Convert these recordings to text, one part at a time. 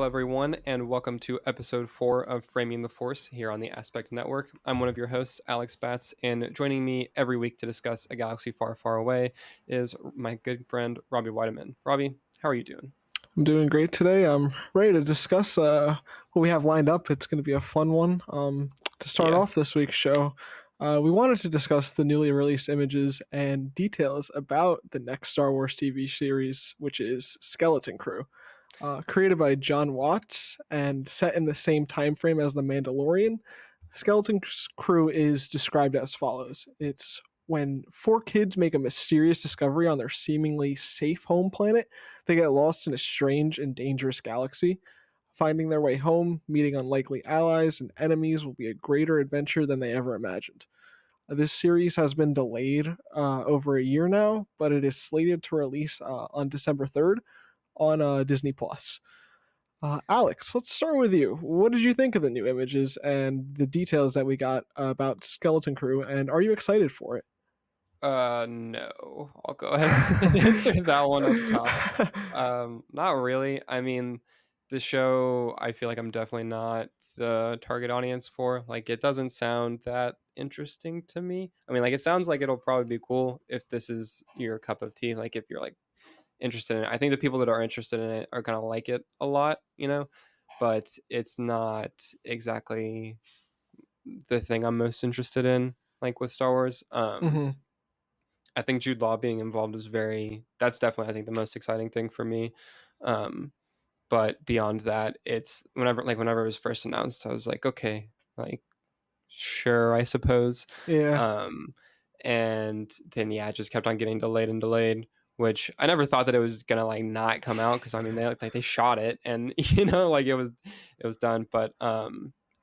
everyone, and welcome to episode 4 of Framing the Force here on the Aspect Network. I'm one of your hosts, Alex Batts, and joining me every week to discuss a galaxy far, far away is my good friend, Robby Weidemann. Robby, how are you doing? I'm doing great today. I'm ready to discuss what we have lined up. It's going to be a fun one. To start Yeah. off this week's show, we wanted to discuss the newly released images and details about the next Star Wars TV series, which is Skeleton Crew. Created by John Watts and set in the same time frame as The Mandalorian, Skeleton Crew is described as follows. It's when four kids make a mysterious discovery on their seemingly safe home planet, they get lost in a strange and dangerous galaxy. Finding their way home, meeting unlikely allies and enemies will be a greater adventure than they ever imagined. This series has been delayed over a year now, but it is slated to release on December 3rd on Disney Plus. Alex, let's start with you. What did you think of the new images and the details that we got about Skeleton Crew, and are you excited for it? No. I'll go ahead and answer that one up top. Not really. I mean, the show, I feel like I'm definitely not the target audience for. Like, it doesn't sound that interesting to me. I mean, like, it sounds like it'll probably be cool if this is your cup of tea. Like, if you're like interested in it. I think the people that are interested in it are gonna like it a lot, but it's not exactly the thing I'm most interested in, like with Star Wars. hmm I think Jude Law being involved is that's definitely I think the most exciting thing for me. Um, but beyond that, it's whenever it was first announced, I was like, okay, like sure, I suppose. Yeah, Um, and then yeah, it just kept on getting delayed and delayed, which I never thought that it was gonna like not come out because I mean they shot it and like it was done. But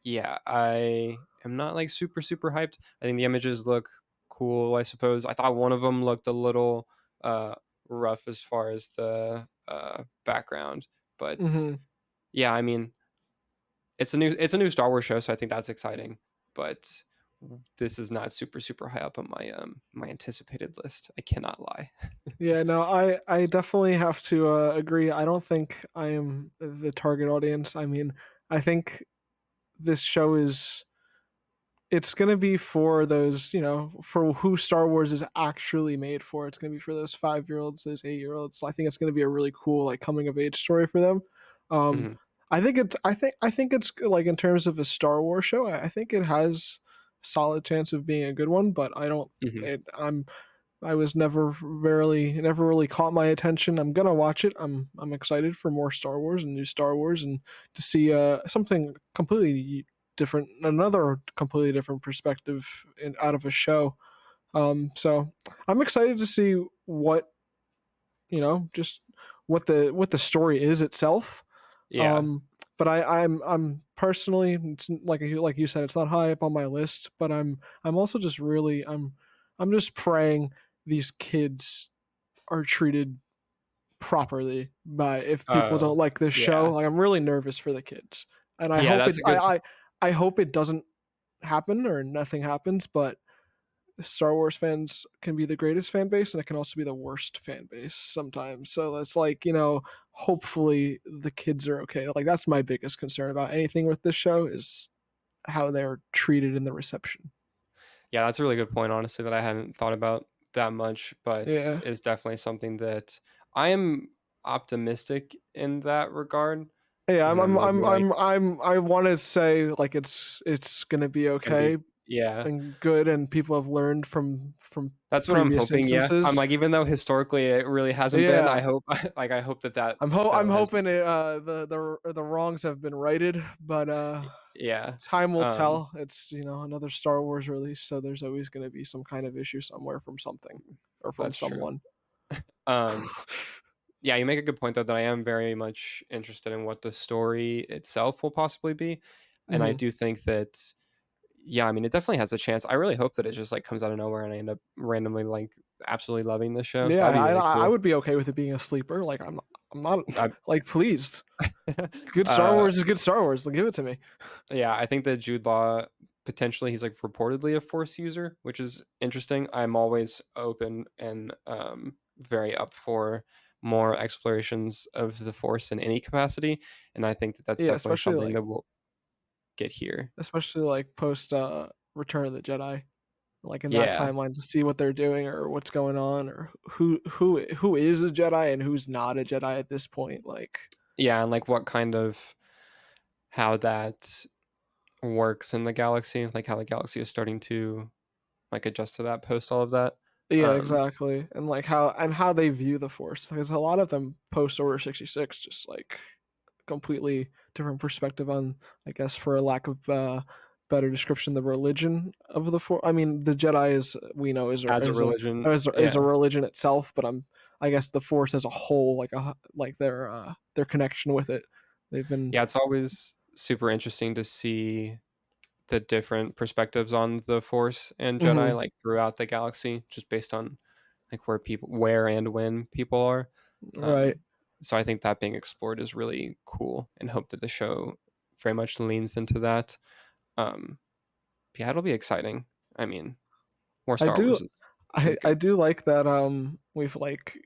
yeah, I am not like super hyped. I think the images look cool. I suppose I thought one of them looked a little uh rough as far as the background, but hmm yeah, I mean it's a new Star Wars show, so I think that's exciting. But this is not super high up on my anticipated list. I cannot lie. yeah. No, I definitely have to agree. I don't think I am the target audience. I mean, I think this show is it's going to be for those, for who Star Wars is actually made for. It's going to be for those 5 year olds, those 8 year olds. I think it's going to be a really cool, like, coming of age story for them. Um, Mhm, I think it's like, in terms of a Star Wars show, I think it has a solid chance of being a good one, but I don't, mhm. I was never really caught my attention. I'm gonna watch it. I'm excited for more Star Wars and new Star Wars, and to see something completely different, another completely different perspective out of a show. So I'm excited to see just what the story is itself. Yeah, Um, but I'm personally, it's like you said, it's not high up on my list. But I'm also just really I'm just praying these kids are treated properly by if people uh, don't like this show. yeah. Like, I'm really nervous for the kids, and I Yeah, hope it that's a good I hope it doesn't happen or nothing happens. But Star Wars fans can be the greatest fan base, and it can also be the worst fan base sometimes. So it's like, hopefully the kids are okay. Like, that's my biggest concern about anything with this show, is how they're treated in the reception. yeah, that's a really good point, honestly, that I hadn't thought about that much, but Yeah. is definitely something that I am optimistic in that regard, Yeah, and I'm maybe, like, I want to say, like, it's gonna be gonna okay be yeah. and good, and people have learned from That's what I'm previous hoping, yeah. I'm instances. like, even though historically it really hasn't been, I Yeah, hope I hope that I'm though has hoping the wrongs have been righted, but yeah. time will Um, tell. It's, another Star Wars release, so there's always going to be some kind of issue somewhere from something or from that's true. someone. Um, yeah, you make a good point though that I am very much interested in what the story itself will possibly be, and I hmm do think that yeah, I mean, it definitely has a chance. I really hope that it just like comes out of nowhere and I end up randomly like absolutely loving this show. Yeah, That'd be really I cool. would be okay with it being a sleeper. Like, I'm not I, like, please. Good Star uh, Wars is good Star Wars. Like, give it to me. yeah, I think that Jude Law potentially he's like reportedly a Force user, which is interesting. I'm always open and very up for more explorations of the Force in any capacity, and I think that that's Yeah, definitely something that we'll get here. especially like post Return of the Jedi, like in that Yeah. timeline to see what they're doing or what's going on or who is a Jedi and who's not a Jedi at this point. Like, Yeah, and, like, what kind of how that works in the galaxy, like, how the galaxy is starting to, like, adjust to that post all of that. yeah, Um, exactly, and like how they view the Force because a lot of them post Order 66 just like completely different perspective on, I guess, for a lack of better description, the religion of the Force. I mean, the Jedi is we know as a religion, is yeah. a religion itself, but I guess the Force as a whole, like their connection with it, they've been. Yeah, it's always super interesting to see the different perspectives on the Force and Jedi, Mhm, like, throughout the galaxy, just based on, like, where and when people are. right. Um, so I think that being explored is really cool and hope that the show very much leans into that. Um, yeah, it'll be exciting. I mean, more I Star do Wars is I good. do like that we've like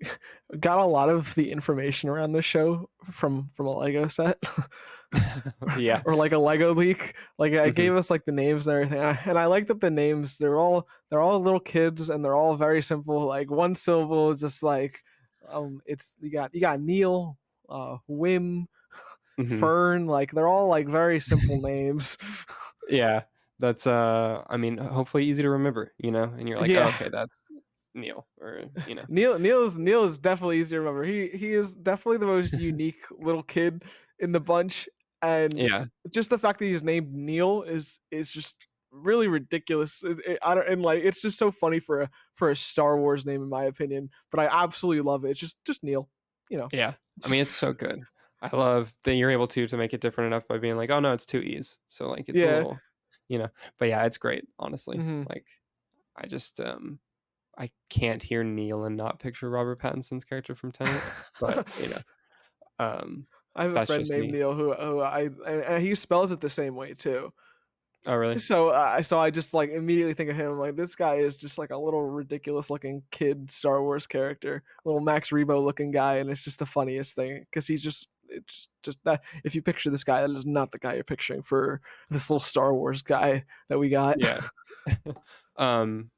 got a lot of the information around this show from a Lego set. Yeah. Or like a Lego leak. Like I Mhm. gave us like the names and everything. And I like that the names they're all little kids and they're all very simple, like one syllable, just like it's you got Neil, Wim, Mhm. Fern, like they're all like very simple names. Yeah. That's, I mean, hopefully easy to remember, and you're like, "Oh, Yeah. okay, that's Neil," or, Neil is definitely easy to remember. He is definitely the most unique little kid in the bunch, and Yeah. just the fact that he's named Neil is just really ridiculous. I don't and like it's just so funny for a Star Wars name in my opinion. But I absolutely love it. It's just Neil, you know. Yeah. I mean, it's so good. I love that you're able to make it different enough by being like, "Oh, no, it's 2 E's." So, like, it's a Yeah. little you know? But, yeah, it's great, honestly. Hmm. Like, I just, I can't hear Neil and not picture Robert Pattinson's character from Tenet, but, um, I have a that's friend just named me. Neil who and he spells it the same way too. Oh, really? So I just like immediately think of him like this guy is just like a little ridiculous looking kid Star Wars character, little Max Rebo looking guy, and it's just the funniest thing because he's just it's just that if you picture this guy, that is not the guy you're picturing for this little Star Wars guy that we got. Yeah. Um,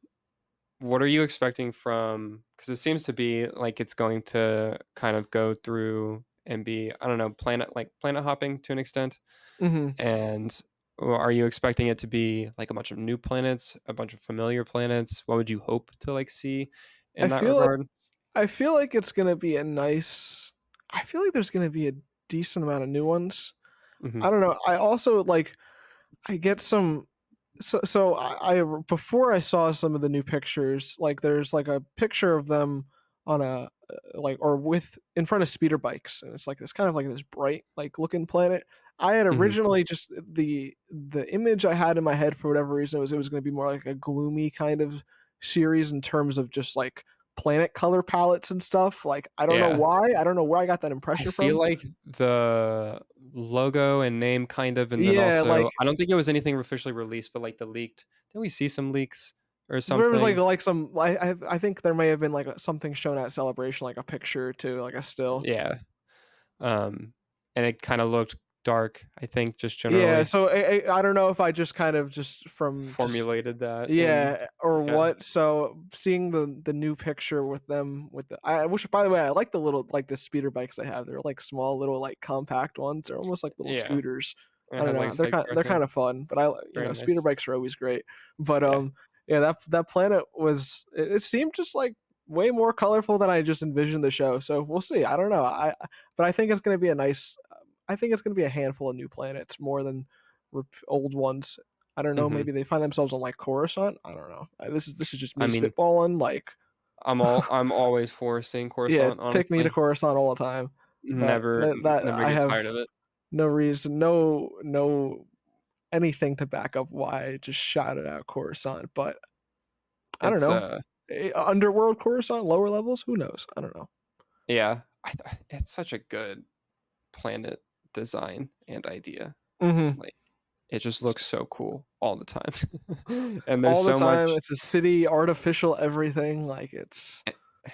what are you expecting from? Because it seems to be like it's going to kind of go through and be, I don't know, planet hopping to an extent. Hmm. And are you expecting it to be like a bunch of new planets, a bunch of familiar planets? What would you hope to like see I in that feel like regard? I feel like it's gonna be a nice. I feel like there's gonna be a decent amount of new ones. Hmm. I don't know. I also like I get some so I before I saw some of the new pictures, like there's like a picture of them on a like or with in front of speeder bikes, and it's like this kind of like this bright like looking planet. I had Hmm. originally just the image I had in my head for whatever reason was it was going to be more like a gloomy kind of series in terms of just like planet color palettes and stuff. Like I don't know Yeah. why, I don't know where I got that I impression feel from. like the logo and name kind of, and then Yeah, like also, I don't think it was anything officially released, but like the leaked, didn't we see some leaks or there was something? like some I think there may have been like something shown at Celebration, like a picture too, like a still. Yeah. Um, and it kind of looked dark, I think, just Yeah, generally so I don't know if I just kind of just from just formulated that in, yeah or like, a what. So seeing the new picture with them with the I wish by the way I like the little like the speeder bikes they have. They're like small little like compact ones. They're almost like little yeah, scooters. and I it don't has, like, know. spike They're kind protection. of fun, but I Very speeder nice. bikes are always great. But Yeah. yeah that planet was it seemed just like way more colorful than I just envisioned the show. So we'll see. I don't know. But I think it's going to be a nice. I think it's going to be a handful of new planets more than old ones. I don't know. Mhm. Maybe they find themselves on like Coruscant. I don't know. This is just I me mean, spitballing. Like, I'm always for seeing yeah, Coruscant, take me to honestly. Coruscant all the time. But that Never I get have tired of it. no reason, no anything to back up why I just shouted out Coruscant. But I don't It's, know. Underworld Coruscant, lower levels. Who knows? I don't know. yeah, it's such a good planet design and idea. Hmm. Like, it just looks so cool all the time. And there's All the so time. much It's a city, artificial everything. Like it's.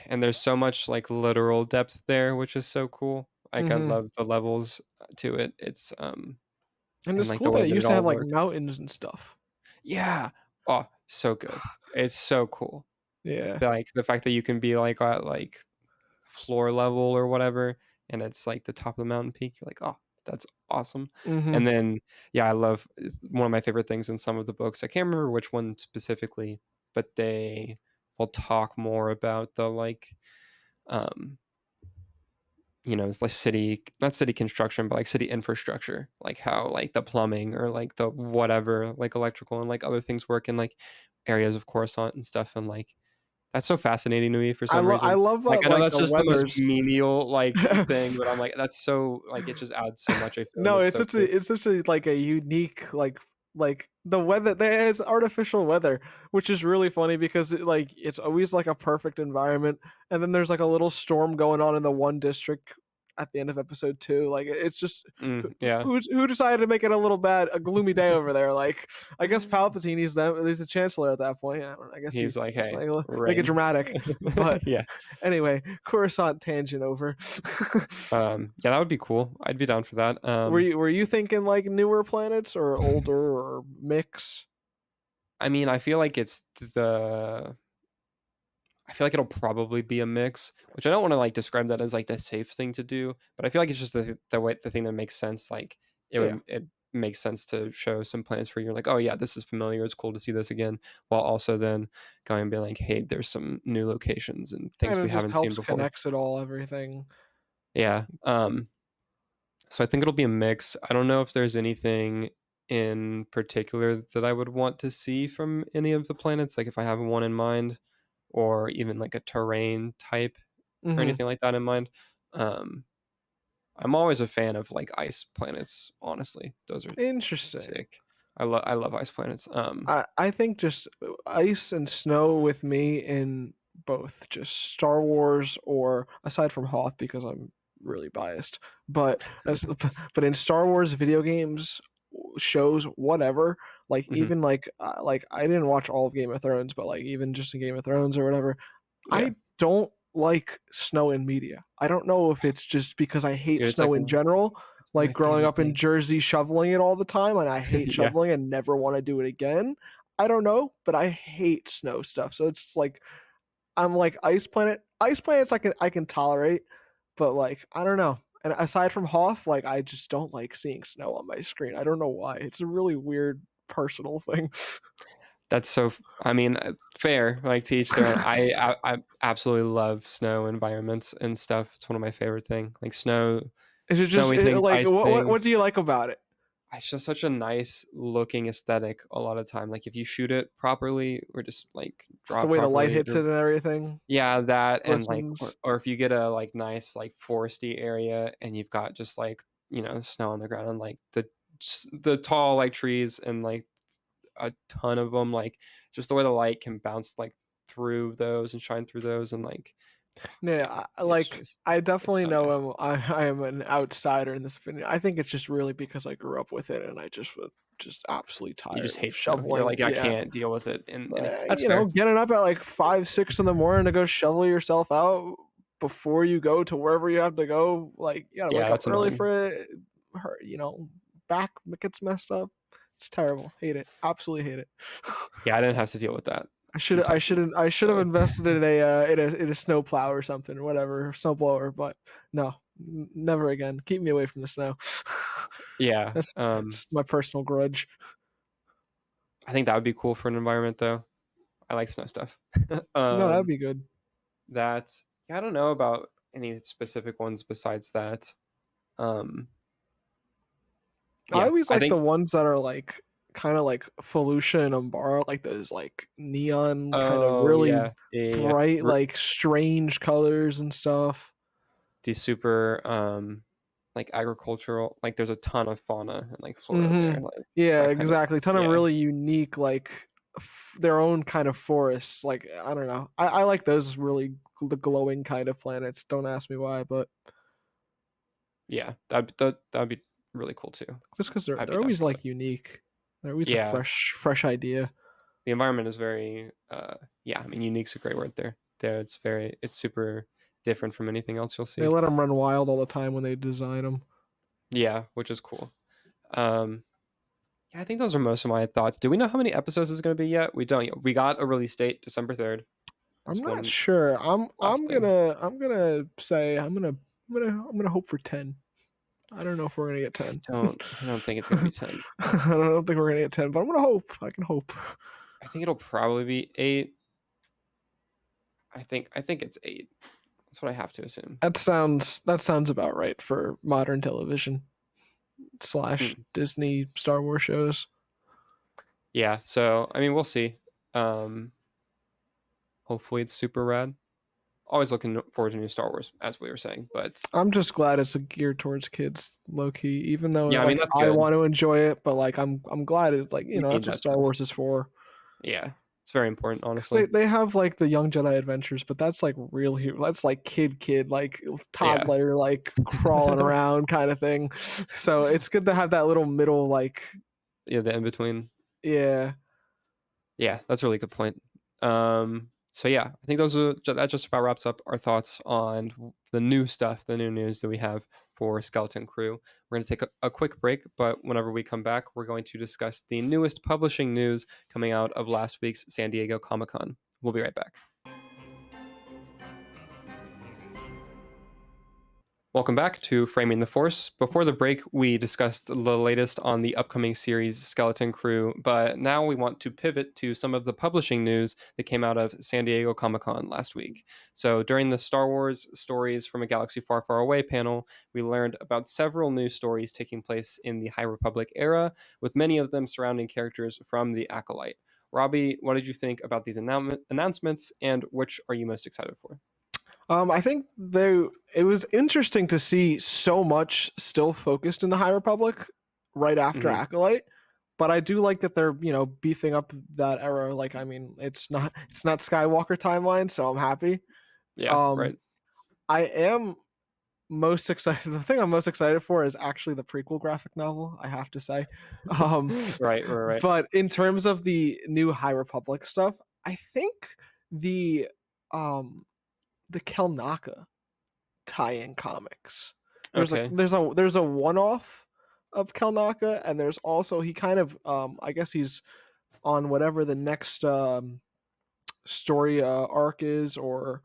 and there's so much, like, literal depth there, which is so cool. Like, I Mhm. love the levels to it. And And, it's like, cool the that way it that it used to all have, like, works. mountains and stuff. Yeah. Oh, so good. It's so cool. Yeah. The fact that you can be, like, at, like, floor level or whatever, and it's, like, the top of the mountain peak, you're like, "Oh, that's awesome." Mhm. And then, yeah, I love it's one of my favorite things in some of the books, I can't remember which one specifically, but they will talk more about the, like, um it's like city not city construction, but, like, city infrastructure, like, how, like, the plumbing or, like, the whatever, like, electrical and, like, other things work in, like, areas of Coruscant and stuff, and, like, that's so fascinating to me for some I reason. love, Like, I know like, that's the just the most weathers. menial, like, thing, but I'm like, that's so like, it just adds so much, I feel, and No, it's so cool. it's such a like a unique like the weather there's artificial weather, which is really funny because it's always like a perfect environment, and then there's like a little storm going on in the one district at the end of episode 2. Like it's just Yeah. who decided to make it a little bad, a gloomy day over there? Like I guess Palpatine, he's the chancellor at that point. I don't know. I guess He's like, he's "Hey, like make it rain." dramatic, but Yeah. anyway, Coruscant tangent over. Yeah, that would be cool. I'd be down for that. Were you thinking like newer planets or older or mix? I mean, I feel like it'll probably be a mix, which I don't wanna, like, describe that as, like, the safe thing to do, but I feel like it's just the thing that makes sense, like, Yeah, it makes sense to show some planets where you're like, "Oh, yeah, this is familiar, it's cool to see this again," while also then going and being like, "Hey, there's some new locations and and things it we just haven't seen helps before." connects it all, everything. Yeah, so I think it'll be a mix. I don't know if there's anything in particular that I would want to see from any of the planets, like, if I have one in mind or even, like, a terrain type or Mhm. anything like that in mind. Um, I'm always a fan of, like, ice planets, honestly. Those are Interesting. sick. I love ice planets. I think just ice and snow with me in both just Star Wars or aside from Hoth because I'm really biased, but as but in Star Wars video games, shows, whatever, like Mhm. even like I didn't watch all of Game of Thrones, but like even just in Game of Thrones or whatever, Yeah. I don't like snow in media. I don't know if it's just because I hate Dude, it's like snow in general, it's one of like my growing favorite up in things. Jersey shoveling it all the time, and I hate Yeah. shoveling and never want to do it again. I don't know, but I hate snow stuff. So it's like I'm like ice planets I can tolerate, but like I don't know. And aside from Hoth, like I just don't like seeing snow on my screen. I don't know why. It's a really weird personal thing. That's so f I mean, fair, like, to each their own. I absolutely love snow environments and stuff. It's one of my favorite thing. Like, Is it just snowy things, like ice what things. do you like about it? It's just such a nice looking aesthetic a lot of time. Like, if you shoot it properly or just, like, Just draw the it way the light properly hits or it and everything yeah, that and, like glistens. or if you get a, like, nice, like, foresty area and you've got just, like, snow on the ground and, like, the tall, like, trees and, like, a ton of them, like, just the way the light can bounce, like, through those and shine through those and, like, Yeah, it's like just I it's definitely so nice. know I am an outsider in this opinion. I think it's just really because I grew up with it and I just was just absolutely You just tired of hate snow. You're shoveling. like, "I Yeah. can't deal with it," and that's You know, fair. getting up at like 5, 6 in the morning to go shovel yourself out before you go to wherever you have to go. Like, you gotta Yeah, wake up that's early annoying. for it. Back gets messed up. It's terrible. Hate it. Absolutely hate it. Yeah, I didn't have to deal with that I should in I should Texas, I should have so invested in a snow plow or something, whatever, snow blower, but no, never again. Keep me away from the snow. yeah, That's my personal grudge. I think that would be cool for an environment, though. I like snow stuff. No, that'd Um, be good. that yeah, I don't know about any specific ones besides that. Um, I yeah, always I like the think ones that are like kind of like Felucia and Umbara, like those like neon kind of oh, really yeah, yeah, yeah, yeah. bright, like strange colors and stuff. These super, like, agricultural like, there's a ton of fauna and, like, flora there, Mhm. like, Yeah, that kind of exactly. Ton of yeah. really unique, like, their own kind of forests, like, I don't know. I like those really the glowing kind of planets. Don't ask me why, but Yeah, that'd be really cool too. just because 'cause they're I'd be they're down always, for that. like, unique. They're always a Yeah, fresh idea. the environment is very, yeah, I mean, unique's a great word there. there. It's super different from anything else you'll They see. let them run wild all the time when they design them. Yeah, which is cool. Um, yeah, I think those are most of my thoughts. Do we know how many episodes is going to be yet? We don't yet. We got a release date, December 3rd. I'm That's not one sure. last thing. I'm gonna say I'm gonna hope for 10. I don't know if we're gonna get 10. I don't think it's going to be 10. I don't think we're gonna get 10, but I'm gonna hope. I can hope. I think it'll probably be 8. I think it's 8. That's what I have to assume. That sounds about right for modern television slash Hmm. Disney Star Wars shows. Yeah, so I mean, we'll see. Um, hopefully it's super rad. Always looking forward to new Star Wars, as we were saying. But I'm just glad it's geared towards kids, low key. Even though yeah, I mean like that's I good. want to enjoy it, but like I'm glad it's like We need that's what that Star stuff. Wars is for. Yeah, it's very important, Because honestly. they have like the Young Jedi Adventures, but that's like that's like kid like Yeah, toddler like crawling around kind of thing. So it's good to have that little middle like yeah, the in between. yeah. Yeah, that's a really good point. So yeah, I think that just about wraps up our thoughts on the new stuff, the new news that we have for Skeleton Crew. We're going to take a quick break, but whenever we come back, we're going to discuss the newest publishing news coming out of last week's San Diego Comic Con. We'll be right back. Welcome back to Framing the Force. Before the break, we discussed the latest on the upcoming series Skeleton Crew, but now we want to pivot to some of the publishing news that came out of San Diego Comic Con last week. So, during the Star Wars Stories from a Galaxy Far, Far Away panel, we learned about several new stories taking place in the High Republic era, with many of them surrounding characters from the Acolyte. Robbie, what did you think about these announcements, and which are you most excited for? I think it was interesting to see so much still focused in the High Republic right after Hmm. Acolyte. But I do like that they're beefing up that era. Like I mean, it's not Skywalker timeline, so I'm happy. Yeah, Um, right. I am most excited. The thing I'm most excited for is actually the prequel graphic novel. I have to say, um, Right, right, right. but in terms of the new High Republic stuff, I think the um, the Kelnaka tie-in comics. Okay. There's a one-off of Kelnaka, and there's also he kind of I guess he's on whatever the next story arc is, or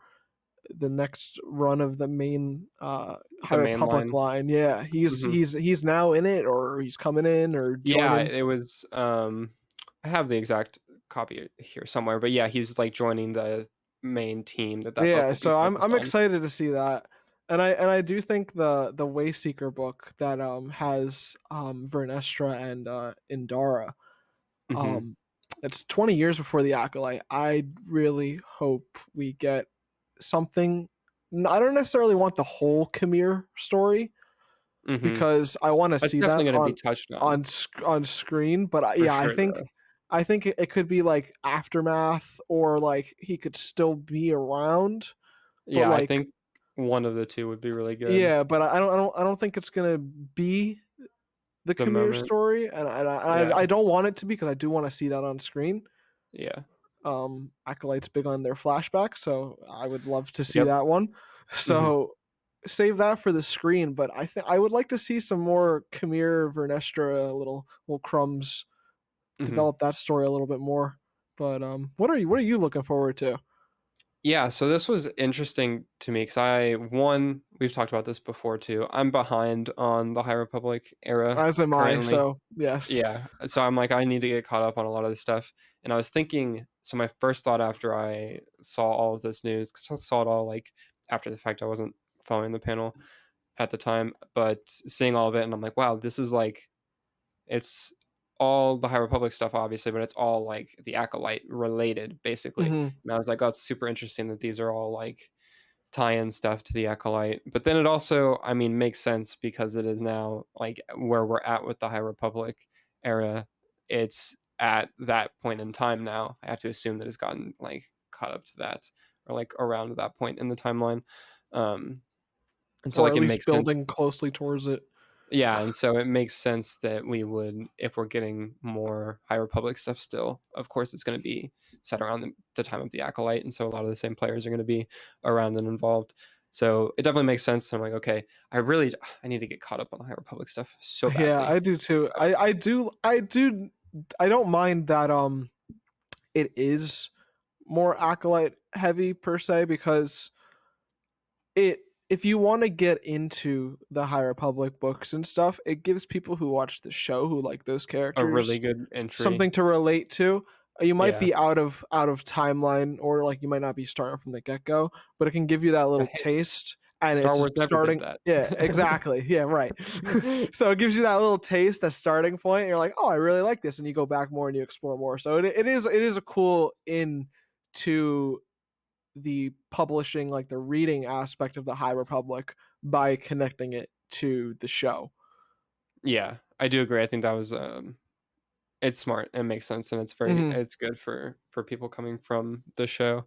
the next run of the main High The main Republic line. line. Yeah, Mhm. he's now in it, or he's coming in, or Yeah, joining. it was, I have the exact copy here somewhere, but yeah, he's, like, joining the main team that book Yeah, will be so focused I'm on. excited to see that. And I do think the Wayseeker book that has Vernestra and Indara, Mhm, um it's 20 years before the Acolyte. I really hope we get something. I don't necessarily want the whole Khmer story mhm. because I want to That's see definitely that gonna be touched on, on screen. But for yeah, sure, though. I think it could be like aftermath, or like he could still be around, but Yeah, I like think one of the 2 would be really good. yeah, but I don't think it's gonna be the The Khmer moment. story, and Yeah, I don't want it to be because I do want to see that on screen. yeah. Acolyte's big on their flashbacks, so I would love to see Yep. that one. Mhm, So save that for the screen, but I think I would like to see some more Khmer Vernestra little crumbs, mhm. develop that story a little bit more. But what are you looking forward to? Yeah, so this was interesting to me because we've talked about this before too, I'm behind on the High Republic era As am I, currently. so yes. Yeah, so I'm like, I need to get caught up on a lot of this stuff, and I was thinking, so my first thought after I saw all of this news, because I saw it all, like, after the fact, I wasn't following the panel at the time, but seeing all of it, and I'm like, "Wow, this is, like," it's all the High Republic stuff, obviously, but it's all, like, the Acolyte related, basically, Hmm. and I was like, "Oh, it's super interesting that these are all, like, tie-in stuff to the Acolyte," but then it also, I mean, makes sense because it is now, like, where we're at with the High Republic era. It's at that point in time now. I have to assume that it's gotten, like, caught up to that or, like, around that point in the timeline, um, and so, Or like, at it least makes sense. building closely towards it. Yeah, and so it makes sense that we would, if we're getting more High Republic stuff still, of course, it's gonna be set around the time of the Acolyte, and so a lot of the same players are going to be around and involved. So it definitely makes sense. I'm like, okay, I need to get caught up on the High Republic stuff so Yeah, badly. I do too. I don't mind that it is more acolyte heavy per se, because it if you want to get into the High Republic books and stuff, it gives people who watch the show, who like those A really characters, good entry. something to relate to. You might Yeah. be out of timeline, or like you might not be starting from the get go, but it can give you that But little hey, taste, and it's Star Wars just never did starting. that. Yeah, exactly. Yeah, right. So it gives you that little taste, that starting point, and you're like, oh, I really like this, and you go back more and you explore more. So it is a cool in to the publishing, like the reading aspect of the High Republic, by connecting it to the show. Yeah, I do agree. I think that was it's smart. It makes sense, and Hmm. it's good for people coming from the show.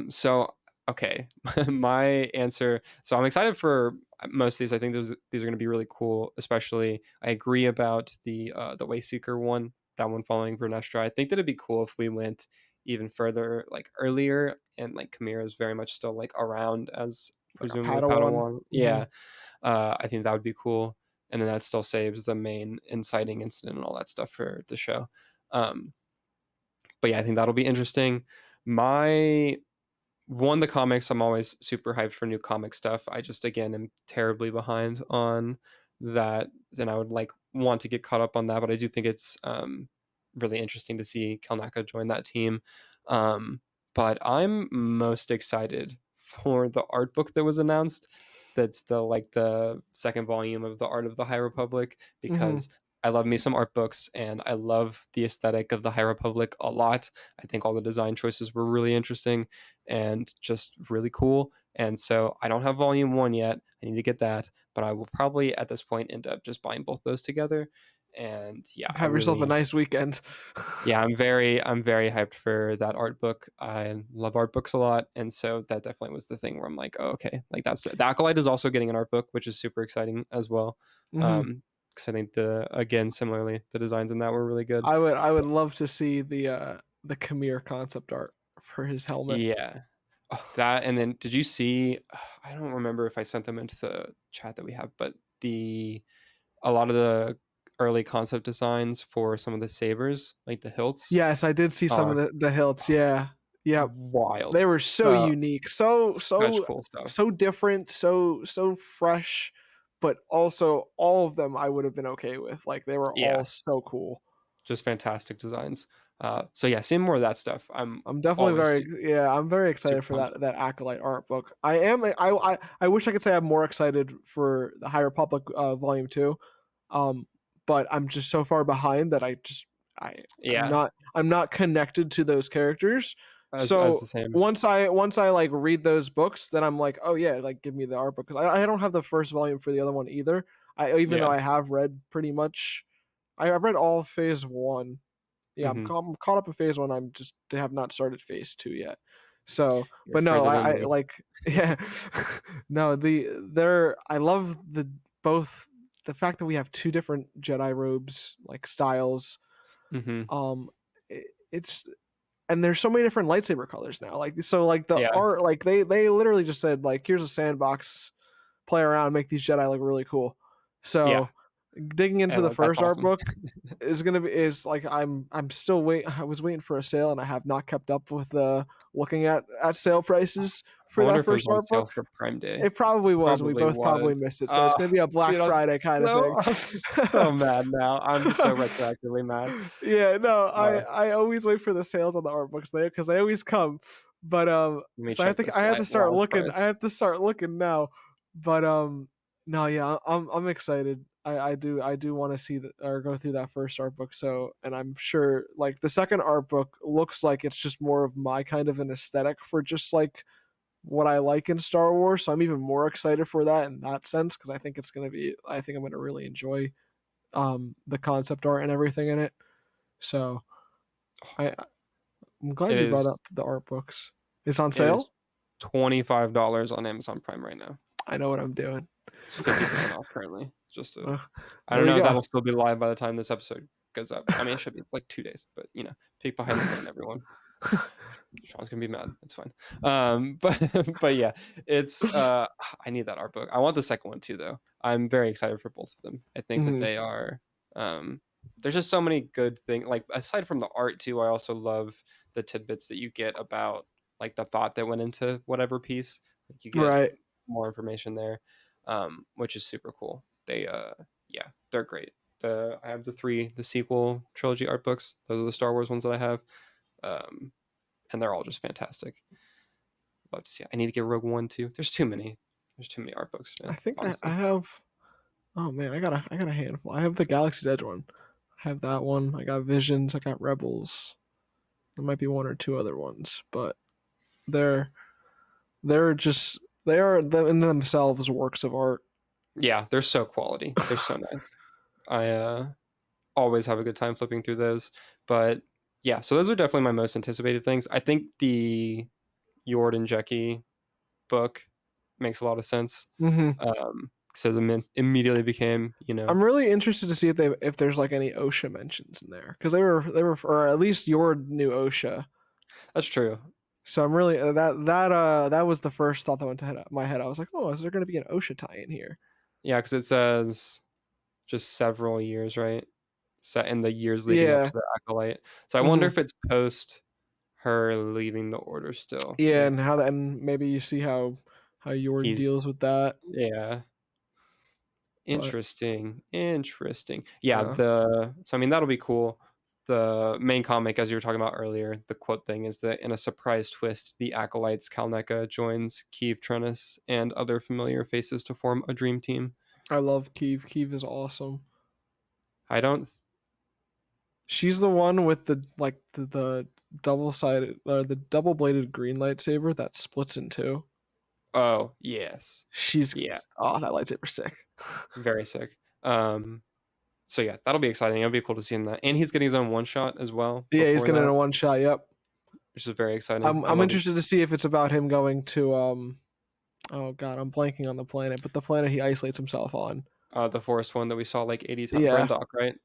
So okay, my answer. So I'm excited for most of these. I think these are going to be really cool. Especially, I agree about the Wayseeker one. That one following Vernestra. I think that it'd be cool if we went even further, like earlier, and like Kamira is very much still like around as Like a presumably Padawan. Padawan. Hmm. Yeah, I think that would be cool, and then that still saves the main inciting incident and all that stuff for the show. Um, but yeah, I think that'll be interesting. My the comics, I'm always super hyped for new comic stuff. I just again am terribly behind on that, and I would like want to get caught up on that. But I do think it's really interesting to see Kalnaka join that team. Um, but I'm most excited for the art book that was announced. That's the second volume of the Art of the High Republic, Hmm. because I love me some art books and I love the aesthetic of the High Republic a lot. I think all the design choices were really interesting and just really cool. And so I don't have volume one yet. I need to get that, but I will probably at this point end up just buying both those together. And yeah, Have yourself a nice weekend. I'm very hyped for that art book. I love art books a lot, and so that definitely was the thing where I'm like, oh, okay, like that's the Acolyte is also getting an art book, which is super exciting as well. Hmm. Because I think similarly the designs in that were really good. I would love to see the Khmer concept art for his helmet. Yeah. Oh, that, and then did you see I don't remember if I sent them into the chat that we have, but the a lot of the early concept designs for some of the sabers, like the hilts, Yes, I did see some of are the hilts. Yeah, yep. They wild. were so unique, so Such so cool stuff. so different, so fresh, but also all of them I would have been okay with. Like they were all Yeah, so cool. just fantastic designs. So yeah, seeing more of that stuff. I'm I'm definitely always very yeah. I'm very excited super for pumped. that acolyte art book. I wish I could say I'm more excited for the High Republic Volume 2, um, but I'm just so far behind that I Yeah, I'm not connected to those characters. as So the same. once I like read those books, then I'm like, oh yeah, like give me the art book, 'cause I don't have the first volume for the other one either. Even though Yeah. I have read pretty much, I've read all of Phase 1. Yeah, I'm Hmm. caught up in phase 1. I'm just have not started phase 2 yet. So, You're but no, further than I me. like yeah. No, I love both the fact that we have two different Jedi robes like styles. Hmm. It's and there's so many different lightsaber colors now. Like so like the Yeah, art, like they literally just said like here's a sandbox, play around, make these Jedi look really cool. yeah. So digging into And the that's first art awesome. book is like I'm still I was waiting for a sale, and I have not kept up with looking at sale prices I for wonder that if it was first on art sale book. for Prime Day. It probably was, and we Probably both probably was. missed it. So it's gonna be a Black Dude, Friday kind of thing. I'm so mad now. I'm so retroactively mad. Yeah, no, Uh, I always wait for the sales on the art books there because they always come. But Let me so I check think this I have to start live looking. I price. have to start looking now. But no, yeah, I'm excited. I do want to see that or go through that first art book. So, and I'm sure like the second art book looks like it's just more of my kind of an aesthetic for just like what I like in Star Wars. So I'm even more excited for that in that sense because I think I'm gonna really enjoy the concept art and everything in it. So I I'm It glad you brought is up the art books. It's on it is sale? $25 on Amazon Prime right now. I know what I'm doing. It's 50% off currently. Well, I don't there you know if go. that'll still be live by the time this episode goes up. I mean, it should be. It's like 2 days, but peek behind the curtain, everyone. Sean's gonna be mad. It's fine. But yeah, it's I need that art book. I want the second one too, though. I'm very excited for both of them. I think that Mhm. they are. Um, there's just so many good things. Like aside from the art too, I also love the tidbits that you get about like the thought that went into whatever piece. Like you get Right. more information there, which is super cool. Yeah, they're great. I have the sequel trilogy art books. Those are the Star Wars ones that I have. Um, and they're all just fantastic. Love to see. I need to get Rogue One too. There's too many. There's too many art books, I man. think I Honestly, have. Oh man, I got a handful. I have the Galaxy's Edge one. I have that one. I got Visions. I got Rebels. There might be one or two other ones, but they're they're just they are in themselves works of art. yeah, they're so quality. They're so nice. I always have a good time flipping through those. But yeah, so those are definitely my most anticipated things. I think the Yord and Jecki book makes a lot of sense. Hmm. So the immediately became, I'm really interested to see if there's like any OSHA mentions in there because they were or at least your new OSHA. that's true. So I'm really that was the first thought that went to my head. I was like, oh, is there going to be an OSHA tie in here? Yeah, because it says just several years, right? Set in the years leading up Yeah. to the Acolyte. So I wonder Hmm. if it's post her leaving the order still. Yeah, Like and and maybe you see how your he's deals with that, yeah. but Interesting. Yeah, yeah, the so I mean that'll be cool. The main comic, as you were talking about earlier, the quote thing is that in a surprise twist, the Acolytes Kalneka joins Keeve Trennis and other familiar faces to form a dream team. I love Keeve. Keeve is awesome. I don't She's the one with the like the double sided the double bladed green lightsaber that splits in two. oh, yes. She's Yeah, that lightsaber's sick. very sick. So yeah, that'll be exciting. It'll be cool to see him that. And he's getting his own one shot as well Yeah, he's before getting that, a one shot. Yep. which is very exciting. I'm I I'm love it. interested to see if it's about him going to oh god, I'm blanking on the planet, but the planet he isolates himself on. The forest one that we saw like 80 times. Yeah. Brendok, right?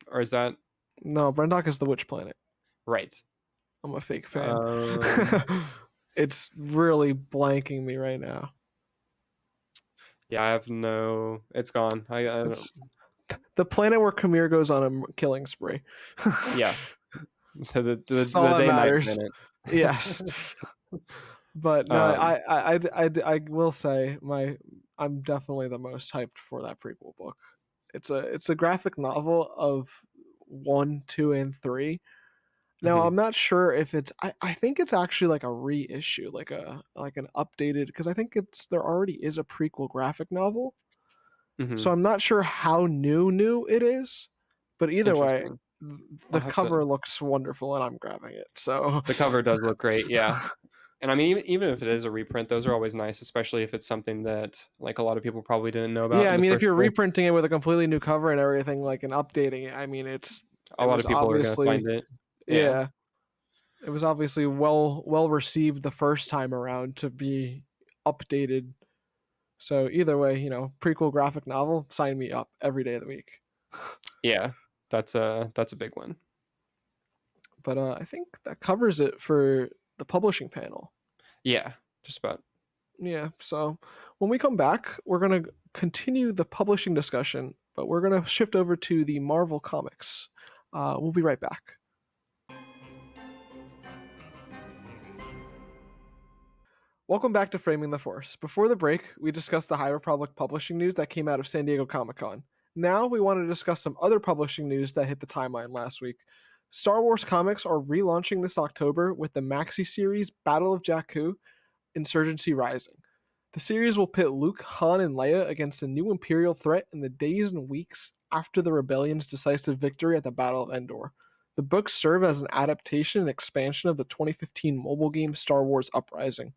Or is that No, Brendok is the witch planet. right? I'm a fake fan. Um, It's really blanking me right now. yeah, I have no. It's gone. I don't. It's the planet where Kamir goes on a killing spree. Yeah, That's all the that day night matters. planet. Yes, but no, um, I will say I'm definitely the most hyped for that prequel book. It's a graphic novel of 1, 2, and 3. Now hmm I'm not sure if I think it's actually like a reissue, like an updated because I think it's there already is a prequel graphic novel. So hmm I'm not sure how new it is, but either way, Interesting. I'll the have to. cover looks wonderful and I'm grabbing it. So The cover does look great. Yeah, and I mean, even if it is a reprint, those are always nice, especially if it's something that like a lot of people probably didn't know about yeah, in I the mean, if first you're place. reprinting it with a completely new cover and everything, like and updating it, I mean, A it lot of was people are gonna obviously find it. Yeah, yeah, it was obviously well received the first time around to be updated. So either way, prequel graphic novel, sign me up every day of the week. yeah, that's a big one. But I think that covers it for the publishing panel. Yeah, just about. Yeah. So when we come back, we're going to continue the publishing discussion, but we're going to shift over to the Marvel Comics. We'll be right back. Welcome back to Framing the Force. Before the break, we discussed the High Republic publishing news that came out of San Diego Comic Con. Now we want to discuss some other publishing news that hit the timeline last week. Star Wars comics are relaunching this October with the maxi series Battle of Jakku Insurgency Rising. The series will pit Luke, Han, and Leia against a new Imperial threat in the days and weeks after the Rebellion's decisive victory at the Battle of Endor. The books serve as an adaptation and expansion of the 2015 mobile game Star Wars Uprising.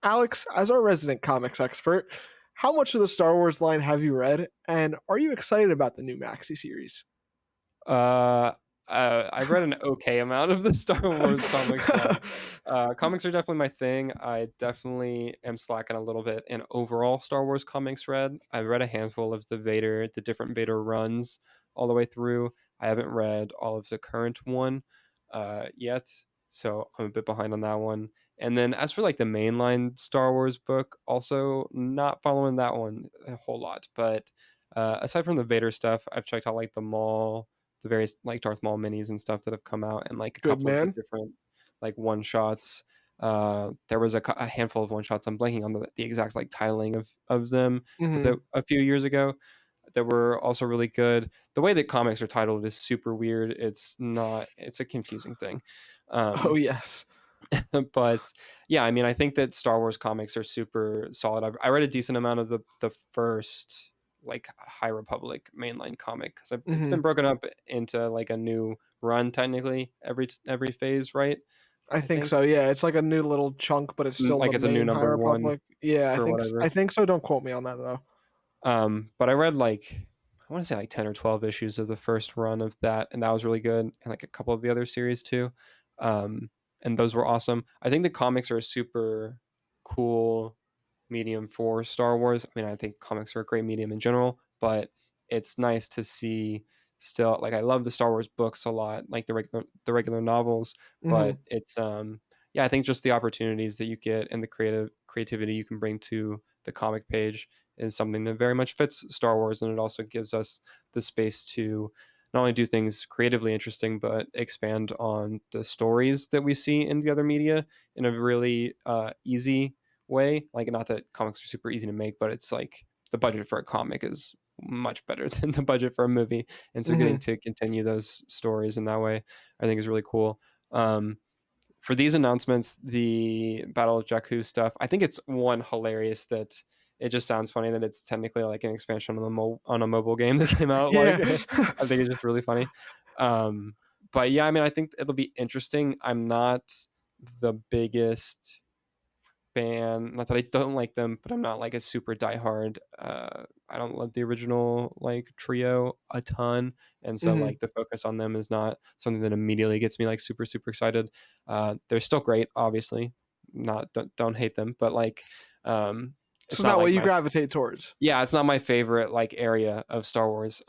Alex, as our resident comics expert, how much of the Star Wars line have you read, and are you excited about the new Maxi series? Uh, I've read an okay amount of the Star Wars comics line. Comics are definitely my thing. I definitely am slacking a little bit in overall Star Wars comics read. I've read a handful of the different Vader runs all the way through. I haven't read all of the current one. yet, so I'm a bit behind on that one. And then as for like the mainline Star Wars book, also not following that one a whole lot. But aside from the Vader stuff, I've checked out like the Maul, the various like Darth Maul minis and stuff that have come out, and like a Good couple of the man. different like one shots. There was a handful of one shots. I'm blanking on the exact like titling of them, but Hmm. a few years ago that were also really good. The way that comics are titled is super weird. It's not. It's a confusing thing. Oh Um, yes. but yeah, I mean, I think that Star Wars comics are super solid. I read a decent amount of the first like High Republic mainline comic because it's Hmm. been broken up into like a new run technically every phase, right? I I think think so. Yeah, it's like a new little chunk, but it's still Like the it's a new main High number one Republic. Yeah, for I whatever. think so. Don't quote me on that though. But I read like I want to say like 10 or 12 issues of the first run of that, and that was really good, and like a couple of the other series too. Um, and those were awesome. I think the comics are a super cool medium for Star Wars. I mean, I think comics are a great medium in general, but it's nice to see still like I love the Star Wars books a lot, like the regular novels, Hmm. but it's yeah, I think just the opportunities that you get and the creativity you can bring to the comic page is something that very much fits Star Wars, and it also gives us the space to not only do things creatively interesting, but expand on the stories that we see in the other media in a really easy way. Like, not that comics are super easy to make, but it's like the budget for a comic is much better than the budget for a movie, and so getting Hmm. to continue those stories in that way, I think is really cool. For these announcements, the Battle of Jakku stuff, I think it's one hilarious that it just sounds funny that it's technically like an expansion on on a mobile game that came out. Like, Yeah. I think it's just really funny. Um, but yeah, I mean, I think it'll be interesting. I'm not the biggest fan. Not that I don't like them, but I'm not like a super diehard. I don't love the original like trio a ton, and so Hmm. like the focus on them is not something that immediately gets me like super excited. They're still great, obviously. Not don't hate them, but like So it's it's not not what like you my gravitate towards. yeah, it's not my favorite like area of Star Wars.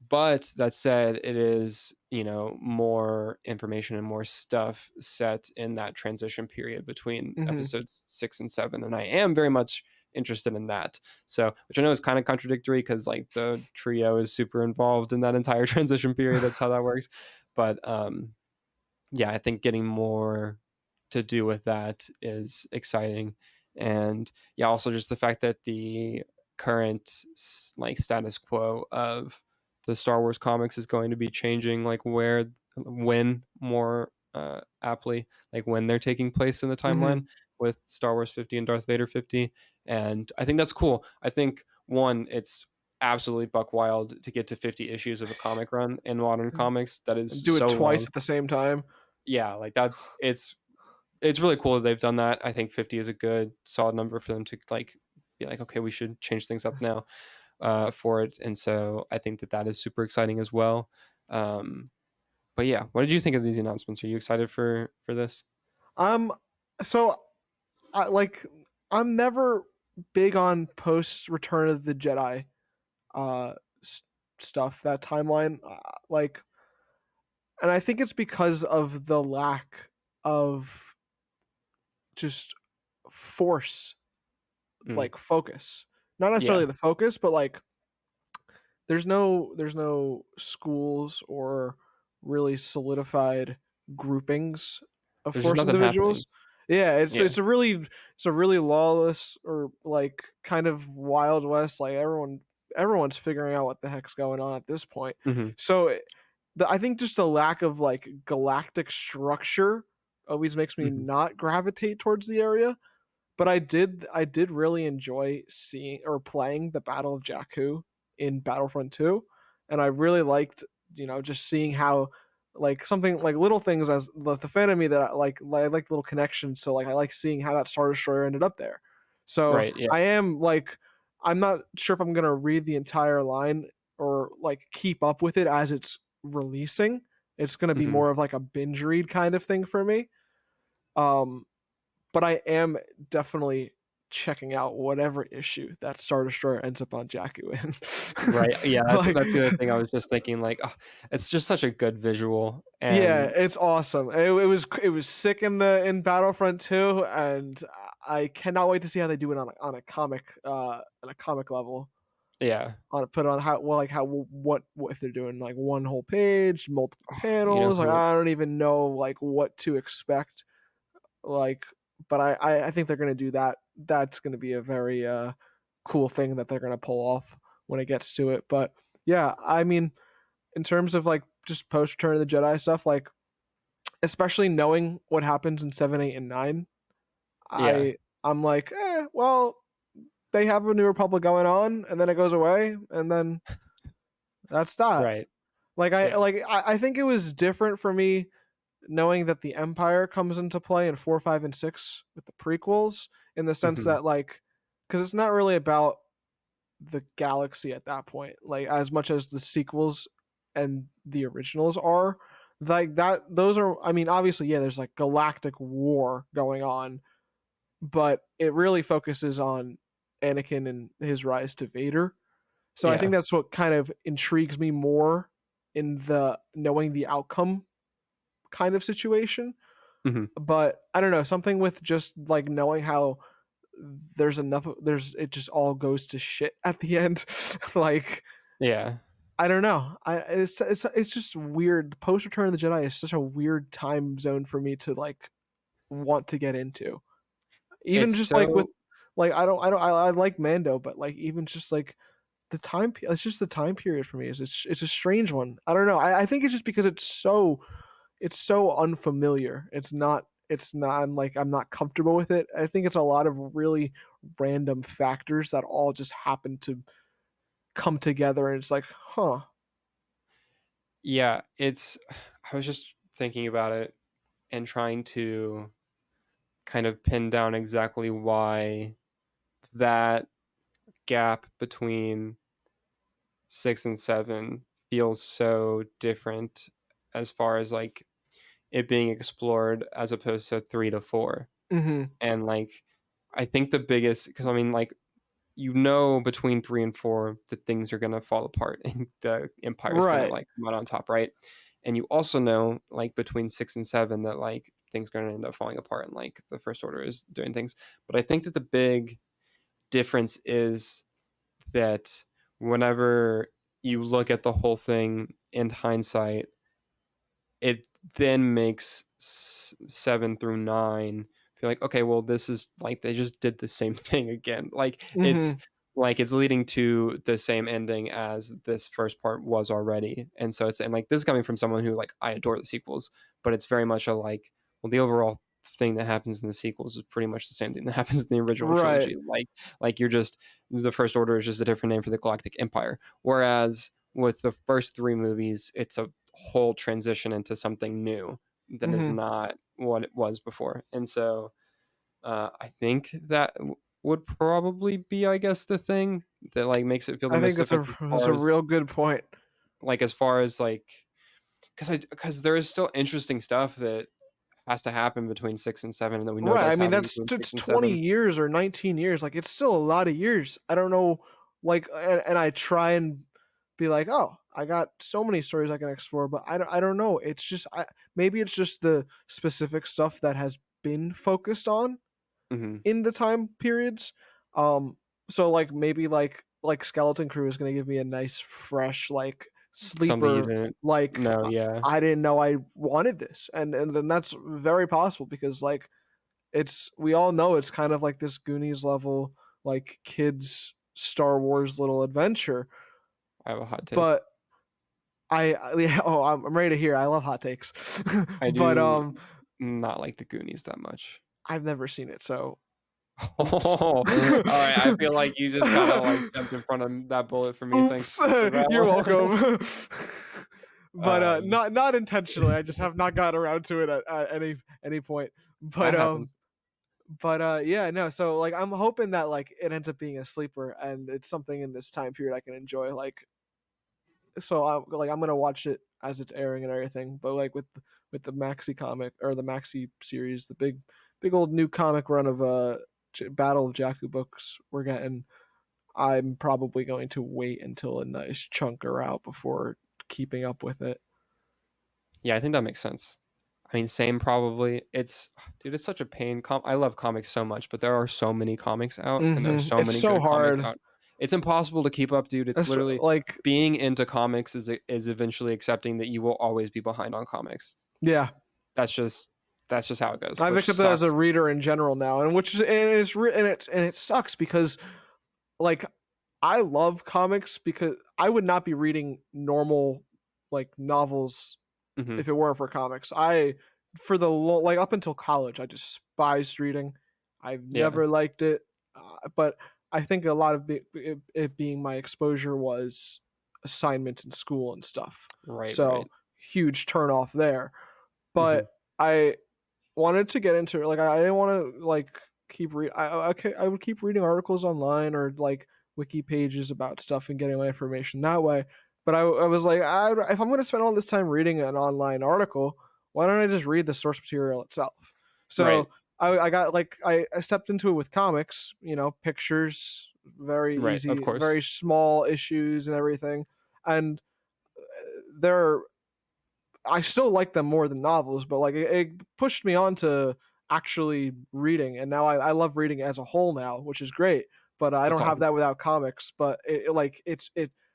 But that said, it is, you know, more information and more stuff set in that transition period between Hmm. episodes 6 and 7, and I am very much interested in that. So, which I know is kind of contradictory because like the trio is super involved in that entire transition period. That's how that works. But yeah, I think getting more to do with that is exciting. And yeah, also just the fact that the current like status quo of the Star Wars comics is going to be changing, like when more aptly, like when they're taking place in the timeline Hmm. with Star Wars 50 and Darth Vader 50. And I think that's cool. I think one, it's absolutely buck wild to get to 50 issues of a comic run in modern comics. That is And do it so twice long. at the same time. Yeah, like it's really cool that they've done that. I think 50 is a good solid number for them to like be like, okay, we should change things up now for it. And so I think that that is super exciting as well. Um, but yeah, what did you think of these announcements? Are you excited for this? Um, so I like I'm never big on post Return of the Jedi uh stuff, that timeline, like, and I think it's because of the lack of just force, Mm, like focus. Not yeah, necessarily the focus, but like there's no schools or really solidified groupings of there's just force nothing happening. individuals. Yeah, Yeah. it's a really lawless or like kind of wild west. Like everyone's figuring out what the heck's going on at this point. Hmm. So I think just a lack of like galactic structure always makes me Hmm. not gravitate towards the area. But I did really enjoy seeing or playing the Battle of Jakku in Battlefront 2, and I really liked, just seeing how, like, something like little things as the fan of me that I like little connections. So like I like seeing how that Star Destroyer ended up there. So Right. Yeah. I am like, I'm not sure if I'm gonna read the entire line or like keep up with it as it's releasing. It's gonna be Hmm. more of like a binge read kind of thing for me. Um, but I am definitely checking out whatever issue that Star Destroyer ends up on Jakku in. Right, yeah, Like, that's the other thing I was just thinking, like, it's just such a good visual, yeah, and it's awesome. It was sick in Battlefront 2, and I cannot wait to see how they do it on a comic level. yeah. On put on how well like how what if they're doing like one whole page, multiple You know panels. Like who I don't even know like what to expect. Like, but I think they're gonna do that. That's gonna be a very cool thing that they're gonna pull off when it gets to it. But yeah, I mean, in terms of like just post Return of the Jedi stuff, like especially knowing what happens in 7, 8, and 9, yeah, I'm like, well, they have a New Republic going on, and then it goes away, and then that's that. right, Like yeah, I think it was different for me knowing that the Empire comes into play in 4, 5, and 6 with the prequels, in the sense mhm, that like, because it's not really about the galaxy at that point, like as much as the sequels and the originals are. Like that, those are. I mean, obviously, yeah, there's like galactic war going on, but it really focuses on Anakin and his rise to Vader. So I think yeah, that's what kind of intrigues me more in the knowing the outcome kind of situation. mhm, But I don't know, something with just like knowing how there's it just all goes to shit at the end. Like yeah. I don't know. It's just weird. Post Return of the Jedi is such a weird time zone for me to like want to get into. Even It's just like with so like I like Mando, but like even just like it's just the time period for me. It's a strange one. I don't know. I think it's just because it's so unfamiliar. It's not I'm not comfortable with it. I think it's a lot of really random factors that all just happen to come together, and it's like, huh. yeah, it's I was just thinking about it and trying to kind of pin down exactly why that gap between 6 and 7 feels so different as far as, like, it being explored as opposed to 3 to 4, Mhm. and, like, I think the biggest because I mean, like, you know between 3 and 4 that things are gonna fall apart and the empire's gonna, Right. like, come out on top, right? And you also know, like, between 6 and 7 that, like, things are gonna end up falling apart and, like, the First Order is doing things. But I think that the big difference is that whenever you look at the whole thing in hindsight, it then makes 7 through 9 feel like, "Okay, well, this is like, they just did the same thing again." Mhm. It's leading to the same ending as this first part was already, and so it's and, like, this is coming from someone who, like, I adore the sequels, but it's very much a, like, well, the overall thing that happens in the sequels is pretty much the same thing that happens in the original Right. trilogy, you're just the First Order is just a different name for the Galactic Empire, whereas with the first 3 movies, it's a whole transition into something new that is Mhm. not what it was before. And so I think that would probably be, I guess, the thing that like makes it feel the I think most that's different that's a real good point. as far as like because there is still interesting stuff that has to happen between 6 and 7 and that we know Right, I does mean, happen that's between it's 20 6 and 7. years or 19 years, like, it's still a lot of years. I don't know, like, and I try and be like, "Oh, I got so many stories I can explore," but I don't know, it's just maybe it's just the specific stuff that has been focused on Hmm. in the time periods. Um, so like maybe like Skeleton Crew is gonna give me a nice fresh like Something you sleeper. didn't Like know. Yeah, I didn't know I wanted this, and then that's very possible because like we all know it's kind of like this Goonies level like kids Star Wars little adventure, I have a hot take. but yeah, oh I'm ready to hear. I love hot takes, I but do not like the Goonies that much. I've never seen it, so oops. Oh, alright, I feel like you just kinda, like, jumped in front of that bullet for me, thanks Oops, for you're that one. welcome. But Um, not intentionally. I just have not gotten around to it at any point. But that happens. yeah, no. So like, I'm hoping that like it ends up being a sleeper, and it's something in this time period I can enjoy. Like, so I'm gonna watch it as it's airing and everything. But like with the Maxi comic or the Maxi series, the big old new comic run of Battle of Jakku books we're getting, I'm probably going to wait until a nice chunk are out before keeping up with it. Yeah, I think that makes sense. I mean, same probably. It's dude, it's such a pain. I love comics so much, but there are so many comics out, and there are so It's many so good comics hard. out. It's impossible to keep up, dude. It's It's literally like, being into comics is eventually accepting that you will always be behind on comics. yeah, That's just that's just how it goes, I've which accepted that as a sucks. reader in general now, and which is and it's and it sucks because like I love comics because I would not be reading normal like novels Hmm. if it weren't for comics. I for the like up until college, I despised reading. I've Yeah. never liked it, but I think a lot of it being my exposure was assignments in school and stuff. Right. So Right. huge turn off there. Hmm. But I wanted to get into it. Like I didn't want to like keep read. I would keep reading articles online or like wiki pages about stuff and getting my information that way. But I was like, if I'm going to spend all this time reading an online article, why don't I just read the source material itself? Right. So I got like I stepped into it with comics. You know, pictures, very Right. Of easy, course. very small issues and everything. And they're I still like them more than novels, but like it pushed me on to actually reading, and now I love reading as a whole now, which is great. But I That's don't have awesome. that without comics. But like it.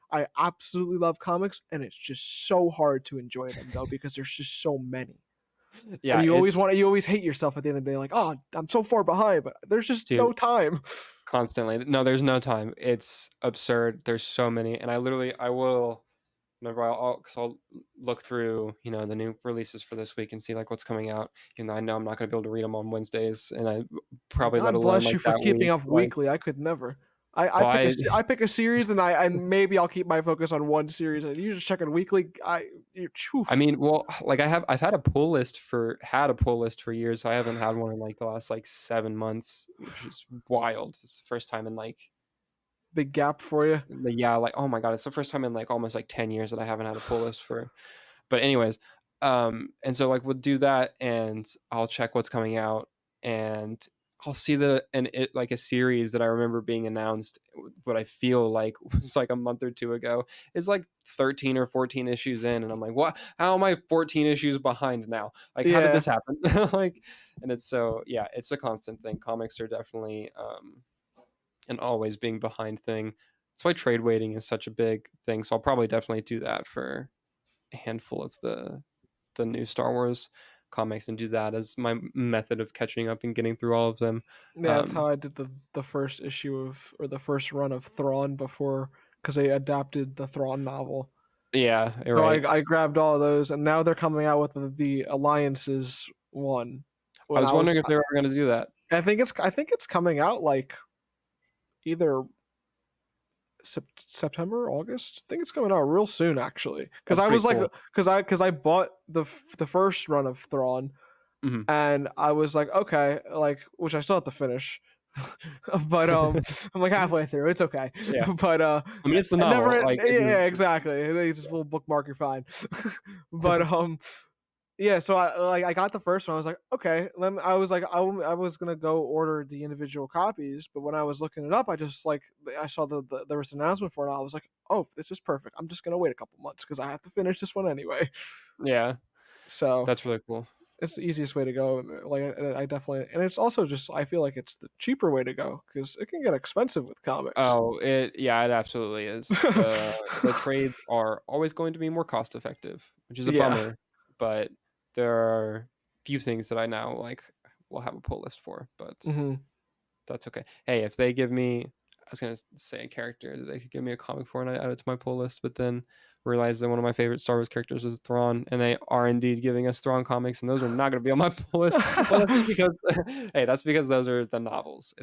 I absolutely love comics, and it's just so hard to enjoy them though because there's just so many, and Yeah. It's you always hate yourself at the end of the day, like oh I'm so far behind, but there's just dude. no time. Constantly. No, there's no time. It's absurd. There's so many, and I will whenever because I'll look through, the new releases for this week and see like what's coming out. Even though I know I'm not going to be able to read them on Wednesdays, and I probably let God alone bless like you for that keeping week. up Like, weekly. I could never. well, I I pick a series and maybe I'll keep my focus on one series. And you just checking weekly. I mean, well, like I've had a pull list for years. So I haven't had one in like the last like 7 months, which is wild. It's the first time in like big gap for you. yeah, like oh my god, it's the first time in like almost like 10 years that I haven't had a pull list for. But anyways, and so like we'll do that, and I'll check what's coming out, and I'll see like a series that I remember being announced, what I feel like was like a month or two ago. It's like 13 or 14 issues in, and I'm like, what? How am I 14 issues behind now? Like, how did Yeah, this happen? Like, and it's so yeah, it's a constant thing. Comics are definitely an always being behind thing. That's why trade waiting is such a big thing. So I'll probably definitely do that for a handful of the new Star Wars comics and do that as my method of catching up and getting through all of them. yeah. That's Um, how I did the first issue of or the first run of Thrawn before because they adapted the Thrawn novel. yeah, you're So right. I grabbed all of those, and now they're coming out with the Alliances one. I When was wondering if they were going to do that. I think it's coming out like either September, August. I think it's coming out real soon, actually. Because That's I pretty was like, cool. because I bought the first run of Thrawn, Hmm. and I was like, okay, like which I still have to finish, but I'm like halfway through. It's okay, Yeah, but I mean it's the I never, novel. Like, yeah, exactly. It's just a little bookmark, you're fine. But yeah, so I got the first one. I was like, okay. I was like, I was gonna go order the individual copies, but when I was looking it up, I just like I saw there was an announcement for it. And I was like, oh, this is perfect. I'm just gonna wait a couple months because I have to finish this one anyway. yeah, So that's really cool. it's the easiest way to go. Like I definitely, and it's also just I feel like it's the cheaper way to go because it can get expensive with comics. Oh, it absolutely is. The trades are always going to be more cost effective, which is a Yeah. bummer, but there are few things that I now like will have a pull list for, but Hmm. that's okay. Hey, if they give me, I was gonna say a character that they could give me a comic for, and I add it to my pull list, but then realized that one of my favorite Star Wars characters was Thrawn, and they are indeed giving us Thrawn comics, and those are not gonna be on my pull list. Well, that's just because, hey, that's because those are the novels.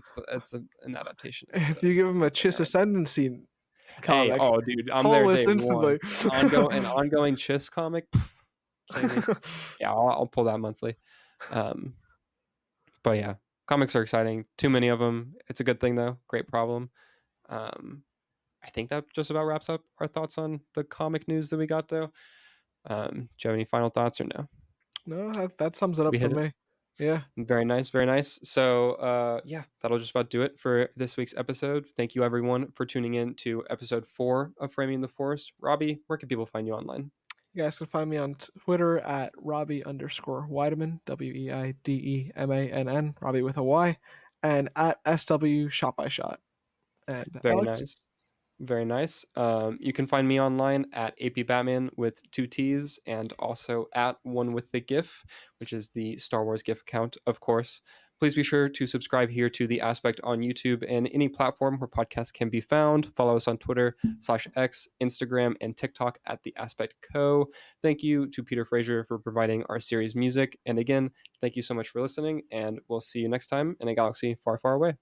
An adaptation of If the. you give him a Chiss Ascendancy Hey, comic, oh, dude, I'm pull there list day one. instantly. An ongoing Chiss comic. Kidding me? Yeah, I'll pull that monthly. Um, but yeah, comics are exciting. Too many of them. It's a good thing though. Great problem. Um, I think that just about wraps up our thoughts on the comic news that we got, though. Do you have any final thoughts or no? No, that sums it Did up we for hit it? me. Yeah. Very nice, very nice. So, yeah, that'll just about do it for this week's episode. Thank you, everyone, for tuning in to episode 4 of Framing the Force. Robbie, where can people find you online? You guys can find me on Twitter at Robby_Weidemann, Weidemann, Robbie with a Y, and at SW Shot by Shot. And Very Alex, nice. Very nice. You can find me online at AP Batman with two T's and also at One with the GIF, which is the Star Wars GIF account, of course. Please be sure to subscribe here to The Aspect on YouTube and any platform where podcasts can be found. Follow us on Twitter/X, Instagram, and TikTok at The Aspect Co. Thank you to Peter Fraser for providing our series music. And again, thank you so much for listening, and we'll see you next time in a galaxy far, far away.